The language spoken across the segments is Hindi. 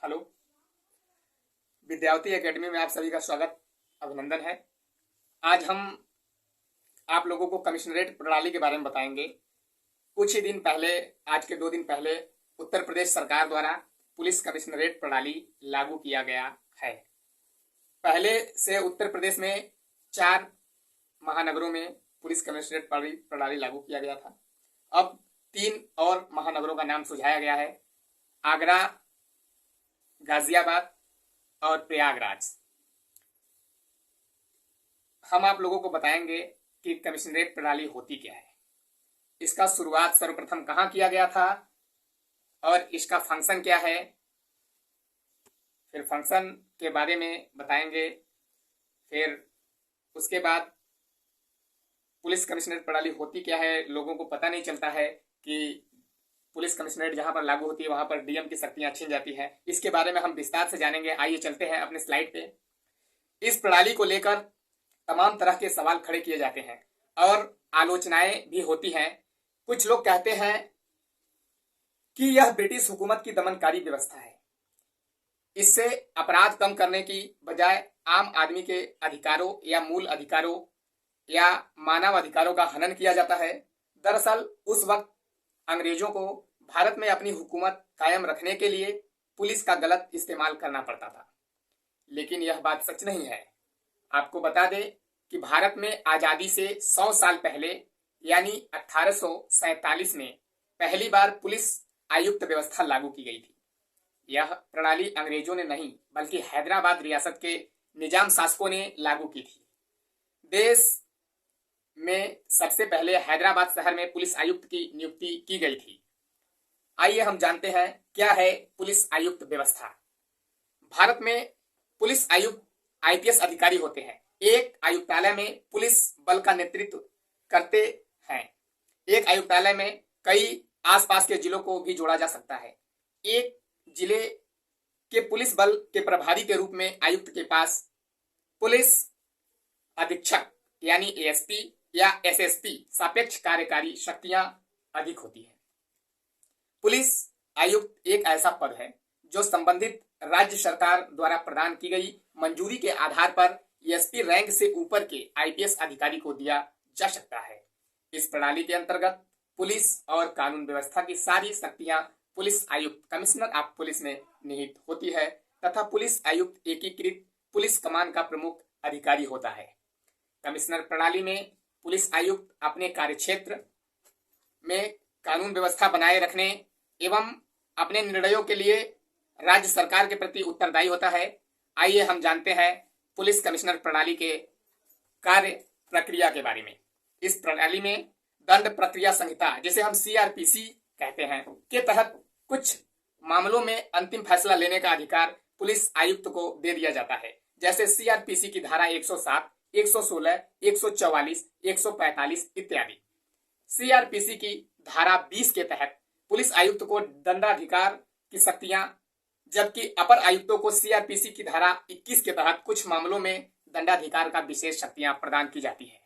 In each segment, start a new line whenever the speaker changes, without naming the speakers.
हेलो। विद्यार्थी एकेडमी में आप सभी का स्वागत, अभिनंदन है। आज हम आप लोगों को कमिश्नरेट प्रणाली के बारे में बताएंगे। कुछ ही दिन पहले, आज के 2 दिन पहले, उत्तर प्रदेश सरकार द्वारा पुलिस कमिश्नरेट प्रणाली लागू किया गया है। पहले से उत्तर प्रदेश में 4 महानगरों में पुलिस कमिश्नरेट प्रणाली लागू किया गया था। अब 3 और महानगरों का नाम सुझाया गया है: आगरा, गाजियाबाद और प्रयागराज। हम आप लोगों को बताएंगे कि कमिश्नरेट प्रणाली होती क्या है, इसका शुरुआत सर्वप्रथम कहाँ किया गया था और इसका फंक्शन क्या है। फिर फंक्शन के बारे में बताएंगे। फिर उसके बाद पुलिस कमिश्नरेट प्रणाली होती क्या है। लोगों को पता नहीं चलता है कि पुलिस कमिश्नरेट जहां पर लागू होती है वहां पर डीएम की शक्तियां छीन जाती हैं। इसके बारे में हम विस्तार से जानेंगे। आइए चलते हैं अपने स्लाइड पे। इस प्रणाली को लेकर तमाम तरह के सवाल खड़े किए जाते हैं और आलोचनाएं भी होती हैं। कुछ लोग कहते हैं कि यह ब्रिटिश हुकूमत की दमनकारी व्यवस्था है, इससे अपराध कम करने की बजाय आम आदमी के अधिकारों या मूल अधिकारों या मानव अधिकारों का हनन किया जाता है। दरअसल उस वक्त अंग्रेजों को भारत में अपनी हुकूमत कायम रखने के लिए पुलिस का गलत इस्तेमाल करना पड़ता था, लेकिन यह बात सच नहीं है। आपको बता दें कि भारत में आजादी से 100 साल पहले यानी 1847 में पहली बार पुलिस आयुक्त व्यवस्था लागू की गई थी। यह प्रणाली अंग्रेजों ने नहीं बल्कि हैदराबाद रियासत के निजाम शासकों ने लागू की थी। देश में सबसे पहले हैदराबाद शहर में पुलिस आयुक्त की नियुक्ति की गई थी। आइए हम जानते हैं क्या है पुलिस आयुक्त व्यवस्था। भारत में पुलिस आयुक्त आईपीएस अधिकारी होते हैं। एक आयुक्तालय में पुलिस बल का नेतृत्व करते हैं। एक आयुक्तालय में कई आसपास के जिलों को भी जोड़ा जा सकता है। एक जिले के पुलिस बल के प्रभारी के रूप में आयुक्त के पास पुलिस अधीक्षक यानी एएसपी या एसएसपी सापेक्ष कार्यकारी शक्तियां अधिक होती हैं। पुलिस आयुक्त एक ऐसा पद है जो संबंधित राज्य सरकार द्वारा प्रदान की गई मंजूरी के आधार पर एसपी रैंक से ऊपर के आईपीएस अधिकारी को दिया जा सकता है। इस प्रणाली के अंतर्गत पुलिस और कानून व्यवस्था की सारी शक्तियां पुलिस आयुक्त कमिश्नर ऑफ पुलिस में निहित होती है तथा पुलिस आयुक्त एकीकृत पुलिस कमान का प्रमुख अधिकारी होता है। कमिश्नर प्रणाली में पुलिस आयुक्त अपने कार्यक्षेत्र में कानून व्यवस्था बनाए रखने एवं अपने निर्णयों के लिए राज्य सरकार के प्रति उत्तरदायी होता है। आइए हम जानते हैं पुलिस कमिश्नर प्रणाली के कार्य प्रक्रिया के बारे में। इस प्रणाली में दंड प्रक्रिया संहिता, जिसे हम सीआरपीसी कहते हैं, के तहत कुछ मामलों में अंतिम फैसला लेने का अधिकार पुलिस आयुक्त को दे दिया जाता है। जैसे सीआरपीसी की धारा 107, 116, 144, 145 इत्यादि। सीआरपीसी की धारा 20 के तहत पुलिस आयुक्त को दंडाधिकार की शक्तियां, जबकि अपर आयुक्तों को सीआरपीसी की धारा 21 के तहत कुछ मामलों में दंडाधिकार का विशेष शक्तियां प्रदान की जाती है।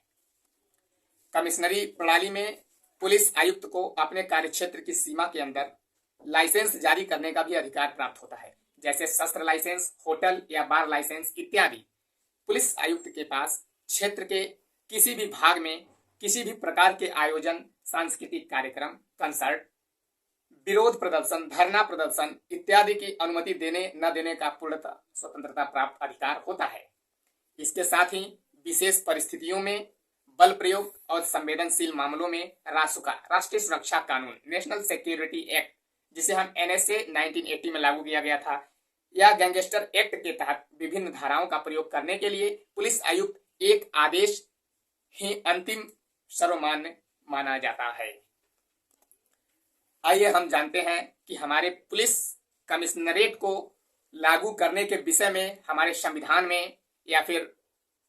कमिश्नरी प्रणाली में पुलिस आयुक्त को अपने कार्यक्षेत्र की सीमा के अंदर लाइसेंस जारी करने का भी अधिकार प्राप्त होता है, जैसे शस्त्र लाइसेंस, होटल या बार लाइसेंस इत्यादि। पुलिस आयुक्त के पास क्षेत्र के किसी भी भाग में किसी भी प्रकार के आयोजन, सांस्कृतिक कार्यक्रम, कंसर्ट, विरोध प्रदर्शन, धरना प्रदर्शन इत्यादि की अनुमति देने न देने का पूर्णतः स्वतंत्रता प्राप्त अधिकार होता है। इसके साथ ही विशेष परिस्थितियों में बल प्रयोग और संवेदनशील मामलों में रासुका, राष्ट्रीय सुरक्षा कानून, नेशनल सिक्योरिटी एक्ट, जिसे हम एनएसए 1980 में लागू किया गया था, या गैंगस्टर एक्ट के तहत विभिन्न धाराओं का प्रयोग करने के लिए पुलिस आयुक्त एक आदेश ही अंतिम सर्वमान्य माना जाता है। आइए हम जानते हैं कि हमारे पुलिस कमिश्नरेट को लागू करने के विषय में हमारे संविधान में या फिर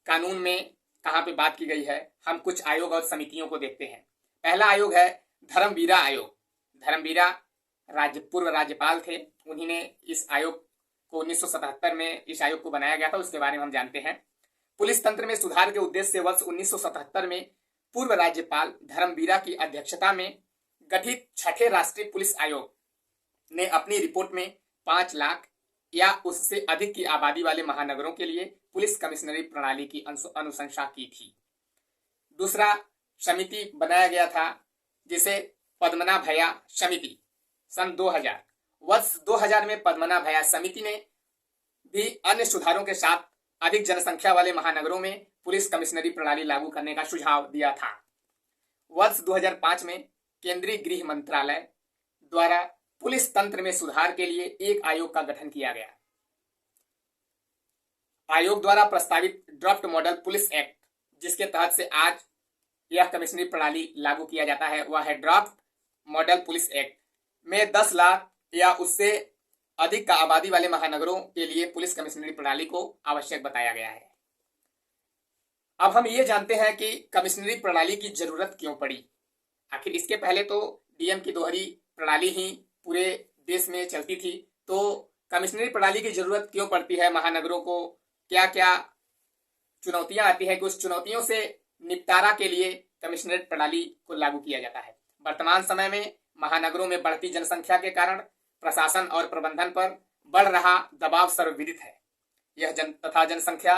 कानून में कहाँ पे बात की गई है। हम कुछ आयोग और समितियों को देखते हैं। पहला आयोग है धर्मवीरा आयोग। धर्मवीरा पूर्व राज्यपाल थे। उन्हीं ने इस आयोग को 1977 में इस आयोग को बनाया गया था, उसके बारे में हम जानते हैं। पुलिस तंत्र में सुधार के उद्देश्य से वर्ष 1977 में पूर्व राज्यपाल धर्मवीरा की अध्यक्षता में गठित छठे राष्ट्रीय पुलिस आयोग ने अपनी रिपोर्ट में 5 लाख या उससे अधिक की आबादी वाले महानगरों के लिए पुलिस कमिश्नरी प्रणाली की अनुशंसा की थी। दूसरा समिति बनाया गया था जिसे पद्मना भैया समिति, सन 2000। वर्ष 2000 में पद्मना भैया समिति ने भी अन्य सुधारों के साथ अधिक जनसंख्या वाले महानगरों में पुलिस कमिश्नरी प्रणाली लागू करने का सुझाव दिया था। वर्ष 2005 में केंद्रीय गृह मंत्रालय द्वारा पुलिस तंत्र में सुधार के लिए एक आयोग का गठन किया गया। आयोग द्वारा प्रस्तावित ड्राफ्ट मॉडल पुलिस एक्ट, जिसके तहत से आज यह कमिश्नरी प्रणाली लागू किया जाता है, वह है ड्राफ्ट मॉडल पुलिस एक्ट में 10 लाख या उससे अधिक का आबादी वाले महानगरों के लिए पुलिस कमिश्नरी प्रणाली को आवश्यक बताया गया है। अब हम ये जानते हैं कि कमिश्नरी प्रणाली की जरूरत क्यों पड़ी। आखिर इसके पहले तो डीएम की दोहरी प्रणाली ही पूरे देश में चलती थी, तो कमिश्नरी प्रणाली की जरूरत क्यों पड़ती है, महानगरों को क्या क्या चुनौतियां आती है कि उस चुनौतियों से निपटारा के लिए कमिश्नरेट प्रणाली को लागू किया जाता है। वर्तमान समय में महानगरों में बढ़ती जनसंख्या के कारण प्रशासन और प्रबंधन पर बढ़ रहा दबाव सर्वविदित है। यह जनसंख्या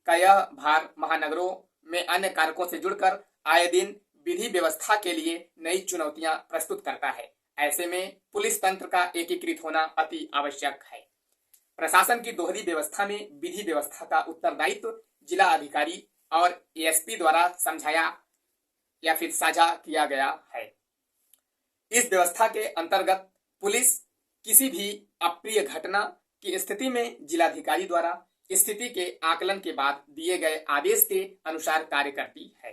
का यह भार महानगरों में अन्य कारकों से जुड़कर आए दिन विधि व्यवस्था के लिए नई चुनौतियां प्रस्तुत करता है। ऐसे में पुलिस तंत्र का एकीकृत होना अति आवश्यक है। प्रशासन की दोहरी व्यवस्था में विधि व्यवस्था का उत्तरदायित्व जिला अधिकारी और एएसपी द्वारा समझाया या फिर साझा किया गया है। इस व्यवस्था के अंतर्गत पुलिस किसी भी अप्रिय घटना की स्थिति में जिलाधिकारी द्वारा स्थिति के आकलन के बाद दिए गए आदेश के अनुसार कार्य करती है।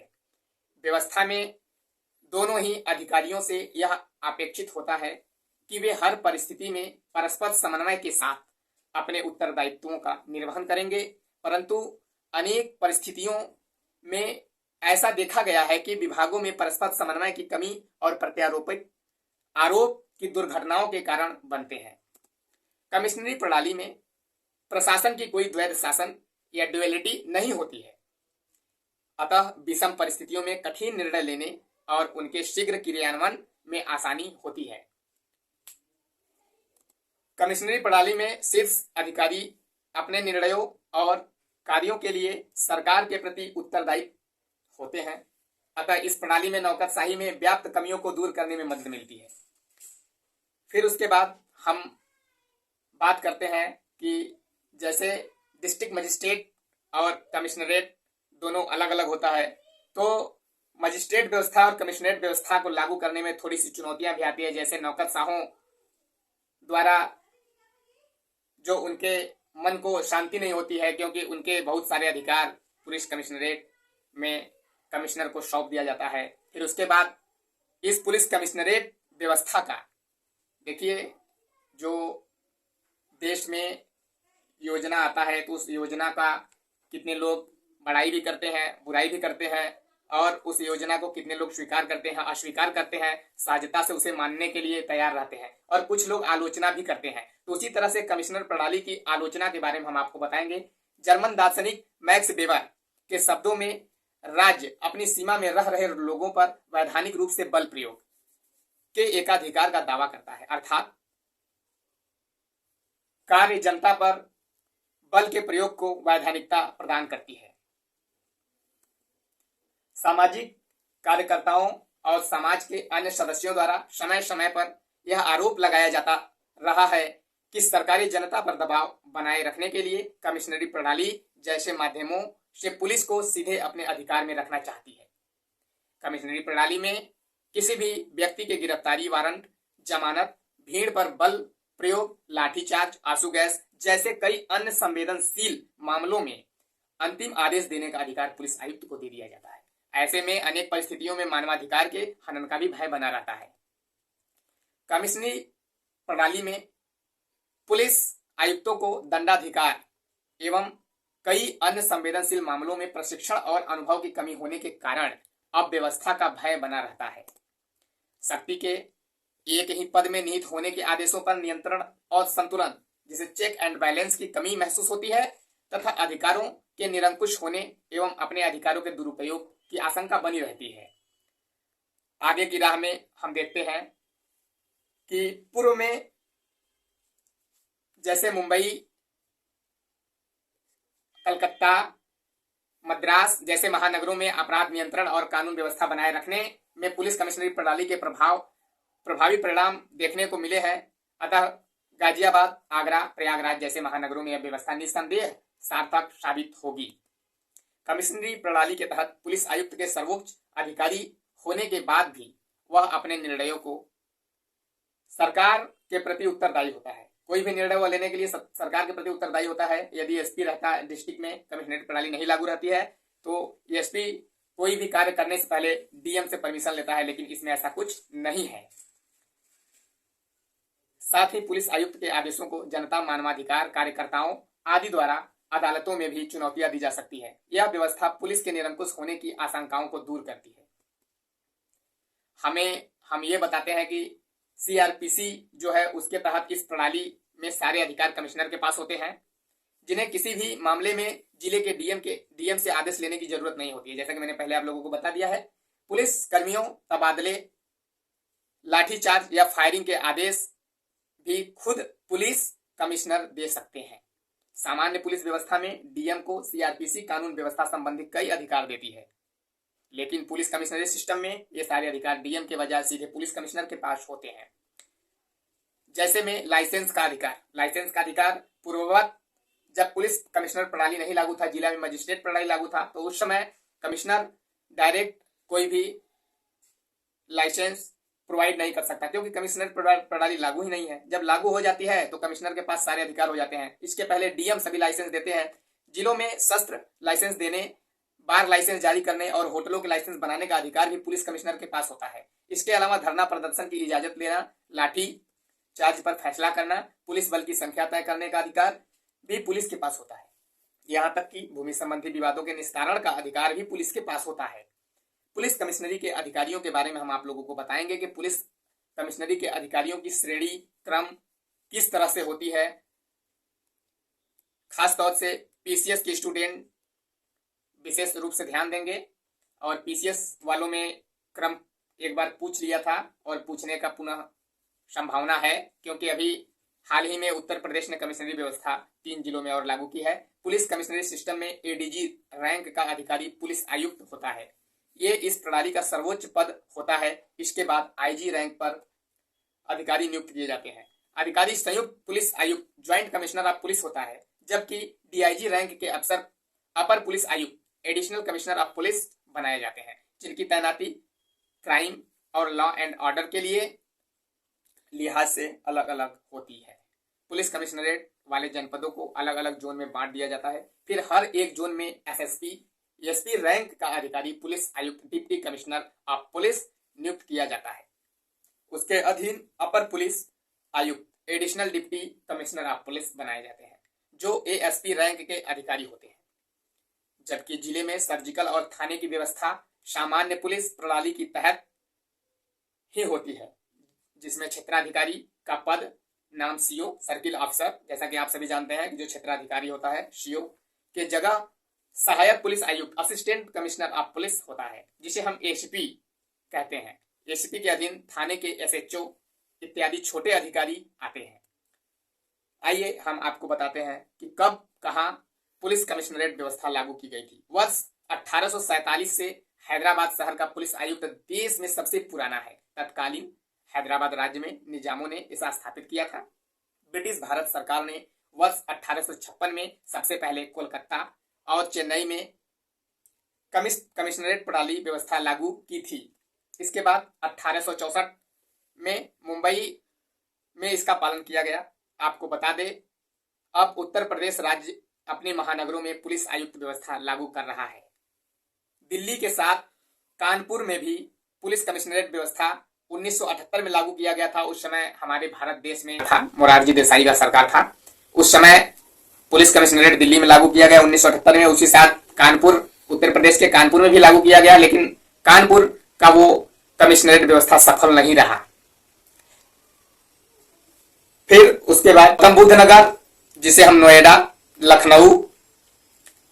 व्यवस्था में दोनों ही अधिकारियों से यह अपेक्षित होता है कि वे हर परिस्थिति में परस्पर समन्वय के साथ अपने उत्तरदायित्वों का निर्वहन करेंगे, परंतु अनेक परिस्थितियों में ऐसा देखा गया है कि विभागों में परस्पर समन्वय की कमी और प्रत्यारोपित आरोप की दुर्घटनाओं के कारण बनते हैं। कमिश्नरी प्रणाली में प्रशासन की कोई द्वैध शासन या ड्युअलिटी नहीं होती है, अतः विषम परिस्थितियों में कठिन निर्णय लेने और उनके शीघ्र क्रियान्वयन में आसानी होती है। कमिश्नरी प्रणाली में शीर्ष अधिकारी अपने निर्णयों और कार्यों के लिए सरकार के प्रति उत्तरदायी होते हैं, अतः इस प्रणाली में नौकरशाही में व्याप्त कमियों को दूर करने में मदद मिलती है। फिर उसके बाद हम बात करते हैं कि जैसे डिस्ट्रिक्ट मजिस्ट्रेट और कमिश्नरेट दोनों अलग अलग होता है, तो मजिस्ट्रेट व्यवस्था और कमिश्नरेट व्यवस्था को लागू करने में थोड़ी सी चुनौतियां भी आती है। जैसे नौकरशाहों द्वारा जो उनके मन को शांति नहीं होती है, क्योंकि उनके बहुत सारे अधिकार पुलिस कमिश्नरेट में कमिश्नर को सौंप दिया जाता है। फिर उसके बाद इस पुलिस कमिश्नरेट व्यवस्था का देखिए, जो देश में योजना आता है तो उस योजना का कितने लोग बड़ाई भी करते हैं, बुराई भी करते हैं, और उस योजना को कितने लोग स्वीकार करते हैं, अस्वीकार करते हैं, सहजता से उसे मानने के लिए तैयार रहते हैं, और कुछ लोग आलोचना भी करते हैं। तो उसी तरह से कमिश्नर प्रणाली की आलोचना के बारे में हम आपको बताएंगे। जर्मन दार्शनिक मैक्स वेबर के शब्दों में राज्य अपनी सीमा में रह रहे लोगों पर वैधानिक रूप से बल प्रयोग के एकाधिकार का दावा करता है, अर्थात कार्य जनता पर बल के प्रयोग को वैधानिकता प्रदान करती है। सामाजिक कार्यकर्ताओं और समाज के अन्य सदस्यों द्वारा समय समय पर यह आरोप लगाया जाता रहा है कि सरकारी जनता पर दबाव बनाए रखने के लिए कमिश्नरी प्रणाली जैसे माध्यमों से पुलिस को सीधे अपने अधिकार में रखना चाहती है। कमिश्नरी प्रणाली में किसी भी व्यक्ति के गिरफ्तारी वारंट, जमानत, भीड़ पर बल प्रयोग, लाठीचार्ज, आंसू गैस जैसे कई अन्य संवेदनशील मामलों में अंतिम आदेश देने का अधिकार पुलिस आयुक्त को दे दिया जाता है। ऐसे में अनेक परिस्थितियों में मानवाधिकार के हनन का भी भय बना रहता है। कमिश्नरी प्रणाली में पुलिस आयुक्तों को दंडाधिकार एवं कई अन्य संवेदनशील मामलों में प्रशिक्षण और अनुभव की कमी होने के कारण अब व्यवस्था का भय बना रहता है। शक्ति के एक ही पद में निहित होने के आदेशों पर नियंत्रण और संतुलन, जिसे चेक एंड बैलेंस की कमी महसूस होती है, तथा अधिकारों के निरंकुश होने एवं अपने अधिकारों के दुरुपयोग की आशंका बनी रहती है। आगे की राह में हम देखते हैं कि पूर्व में जैसे मुंबई, कलकत्ता, मद्रास जैसे महानगरों में अपराध नियंत्रण और कानून व्यवस्था बनाए रखने में पुलिस कमिश्नरी प्रणाली के प्रभावी परिणाम देखने को मिले हैं। अतः गाजियाबाद, आगरा, प्रयागराज जैसे महानगरों में यह व्यवस्था निस्संदेह सार्थक साबित होगी। कमिश्नरी प्रणाली के तहत पुलिस आयुक्त के सर्वोच्च अधिकारी होने के बाद भी वह अपने निर्णयों को सरकार के प्रति उत्तरदायी होता है। कोई भी निर्णय वह लेने के लिए सरकार के प्रति उत्तरदायी होता है। यदि एसपी रहता है डिस्ट्रिक्ट में, कमिश्नरेट प्रणाली नहीं लागू रहती है, तो एसपी कोई भी कार्य करने से पहले डीएम से परमिशन लेता है, लेकिन इसमें ऐसा कुछ नहीं है। साथ ही पुलिस आयुक्त के आदेशों को जनता, मानवाधिकार कार्यकर्ताओं आदि द्वारा अदालतों में भी चुनौतियां दी जा सकती है। यह व्यवस्था पुलिस के निरंकुश होने की आशंकाओं को दूर करती है। हम ये बताते हैं कि सीआरपीसी जो है उसके तहत इस प्रणाली में सारे अधिकार कमिश्नर के पास होते हैं, जिन्हें किसी भी मामले में जिले के डीएम से आदेश लेने की जरूरत नहीं होती है। जैसा कि मैंने पहले आप लोगों को बता दिया है, पुलिस कर्मियों तबादले, लाठीचार्ज या फायरिंग के आदेश भी खुद पुलिस कमिश्नर दे सकते हैं। सामान्य पुलिस व्यवस्था में डीएम को सीआरपीसी कानून व्यवस्था संबंधी कई अधिकार देती है, लेकिन पुलिस कमिश्नरी सिस्टम में ये सारे अधिकार डीएम के बजाय सीधे पुलिस कमिश्नर के पास होते हैं। जैसे में लाइसेंस का अधिकार पूर्ववत जब पुलिस कमिश्नर प्रणाली नहीं लागू था, जिला में मजिस्ट्रेट प्रणाली लागू था, तो उस समय कमिश्नर डायरेक्ट कोई भी लाइसेंस प्रोवाइड नहीं कर सकता, क्योंकि कमिश्नर प्रणाली लागू ही नहीं है। जब लागू हो जाती है तो कमिश्नर के पास सारे अधिकार हो जाते हैं। इसके पहले डीएम सभी लाइसेंस देते हैं। जिलों में शस्त्र लाइसेंस देने, बार लाइसेंस जारी करने और होटलों के लाइसेंस बनाने का अधिकार भी पुलिस कमिश्नर के पास होता है। इसके अलावा धरना प्रदर्शन की इजाजत लेना, लाठी चार्ज पर फैसला करना, पुलिस बल की संख्या तय करने का अधिकार भी पुलिस के पास होता है। यहाँ तक कि भूमि संबंधी विवादों के निस्तारण का अधिकार भी पुलिस के पास होता है। पुलिस कमिश्नरी के अधिकारियों के बारे में हम आप लोगों को बताएंगे कि पुलिस कमिश्नरी के अधिकारियों की श्रेणी क्रम किस तरह से होती है। खासतौर से पीसीएस के स्टूडेंट विशेष रूप से ध्यान देंगे, और पीसीएस वालों में क्रम एक बार पूछ लिया था और पूछने का पुनः संभावना है, क्योंकि अभी हाल ही में उत्तर प्रदेश ने कमिश्नरी व्यवस्था 3 जिलों में और लागू की है। पुलिस कमिश्नरी सिस्टम में एडीजी रैंक का अधिकारी पुलिस आयुक्त होता है। ये इस प्रणाली का सर्वोच्च पद होता है। इसके बाद आईजी रैंक पर अधिकारी नियुक्त किए जाते हैं। अधिकारी संयुक्त पुलिस आयुक्त ज्वाइंट कमिश्नर ऑफ पुलिस होता है, जबकि डीआईजी रैंक के अफसर अपर पुलिस आयुक्त एडिशनल कमिश्नर ऑफ पुलिस बनाए जाते हैं, जिनकी तैनाती क्राइम और लॉ एंड ऑर्डर के लिए लिहाज से अलग अलग होती है। पुलिस कमिश्नरेट वाले जनपदों को अलग अलग जोन में बांट दिया जाता है। फिर हर एक जोन में एसएसपी, एसपी रैंक का अधिकारी पुलिस आयुक्त डिप्टी कमिश्नर ऑफ पुलिस नियुक्त किया जाता है। उसके अधीन अपर पुलिस आयुक्त additional deputy commissioner of police बनाए जाते हैं, जो एएसपी रैंक के अधिकारी होते हैं। जबकि जिले में सर्जिकल और थाने की व्यवस्था सामान्य पुलिस प्रणाली के तहत ही होती है, जिसमें क्षेत्राधिकारी का पद नाम सीओ, सर्किल ऑफिसर, जैसा कि आप सभी जानते हैं कि जो क्षेत्राधिकारी होता है सीओ के जगह सहायक पुलिस आयुक्त असिस्टेंट कमिश्नर ऑफ पुलिस होता है, जिसे हम एसीपी कहते हैं। एसीपी के अधीन थाने के एसएचओ इत्यादि छोटे अधिकारी आते हैं। आइए हम आपको बताते हैं कि कब कहां पुलिस कमिश्नरेट व्यवस्था लागू की गई थी। वर्ष 1847 से हैदराबाद शहर का पुलिस आयुक्त देश में सबसे पुराना है। तत्कालीन हैदराबाद राज्य में निजामों ने इसे स्थापित किया था। ब्रिटिश भारत सरकार ने वर्ष 1856 में सबसे पहले कोलकाता और चेन्नई में कमिश्नरेट प्रणाली व्यवस्था लागू की थी। इसके बाद 1864 में मुंबई में इसका पालन किया गया। आपको बता दें, अब उत्तर प्रदेश राज्य अपने महानगरों में पुलिस आयुक्त व्यवस्था लागू कर रहा है। दिल्ली के साथ कानपुर में भी पुलिस कमिश्नरेट व्यवस्था 1978 में लागू किया गया था। उस समय हमारे भारत देश में था, मोरारजी देसाई का सरकार था। उस समय पुलिस कमिश्नरेट दिल्ली में लागू किया गया 1978 में। उसी साथ कानपुर, उत्तर प्रदेश के कानपुर में भी लागू किया गया, लेकिन कानपुर का वो कमिश्नरेट व्यवस्था सफल नहीं रहा। फिर उसके बाद गौतम बुद्ध नगर, जिसे हम नोएडा, लखनऊ,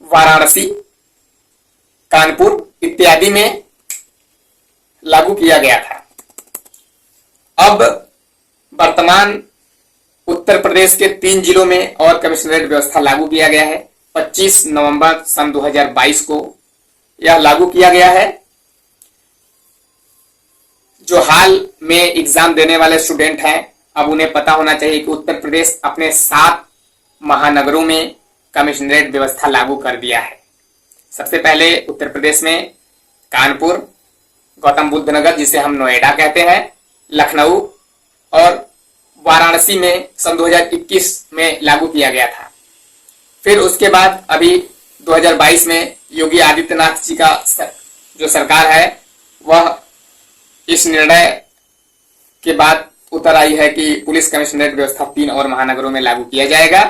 वाराणसी, कानपुर इत्यादि में लागू किया गया था। अब वर्तमान उत्तर प्रदेश के 3 जिलों में और कमिश्नरेट व्यवस्था लागू किया गया है। 25 नवंबर सन 2022 को यह लागू किया गया है। जो हाल में एग्जाम देने वाले स्टूडेंट हैं, अब उन्हें पता होना चाहिए कि उत्तर प्रदेश अपने 7 महानगरों में कमिश्नरेट व्यवस्था लागू कर दिया है। सबसे पहले उत्तर प्रदेश में कानपुर, गौतम बुद्ध नगर जिसे हम नोएडा कहते हैं, लखनऊ और वाराणसी में सन 2021 में लागू किया गया था। फिर उसके बाद अभी 2022 में योगी आदित्यनाथ जी का जो सरकार है वह इस निर्णय के बाद उतर आई है कि पुलिस कमिश्नरेट व्यवस्था 3 और महानगरों में लागू किया जाएगा।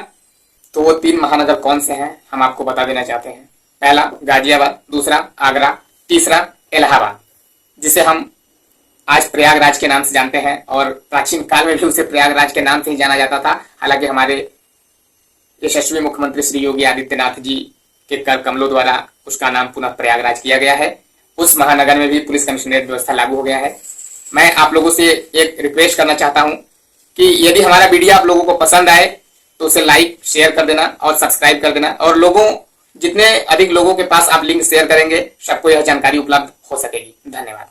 तो वो 3 महानगर कौन से हैं हम आपको बता देना चाहते हैं। पहला गाजियाबाद, दूसरा आगरा, तीसरा इलाहाबाद जिसे हम आज प्रयागराज के नाम से जानते हैं और प्राचीन काल में भी उसे प्रयागराज के नाम से ही जाना जाता था। हालांकि हमारे यशस्वी मुख्यमंत्री श्री योगी आदित्यनाथ जी के कर कमलों द्वारा उसका नाम पुनः प्रयागराज किया गया है। उस महानगर में भी पुलिस कमिश्नरेट व्यवस्था लागू हो गया है। मैं आप लोगों से एक रिक्वेस्ट करना चाहता हूं कि यदि हमारा वीडियो आप लोगों को पसंद आए तो उसे लाइक शेयर कर देना और सब्सक्राइब कर देना, और जितने अधिक लोगों के पास आप लिंक शेयर करेंगे सबको यह जानकारी उपलब्ध हो सकेगी। धन्यवाद।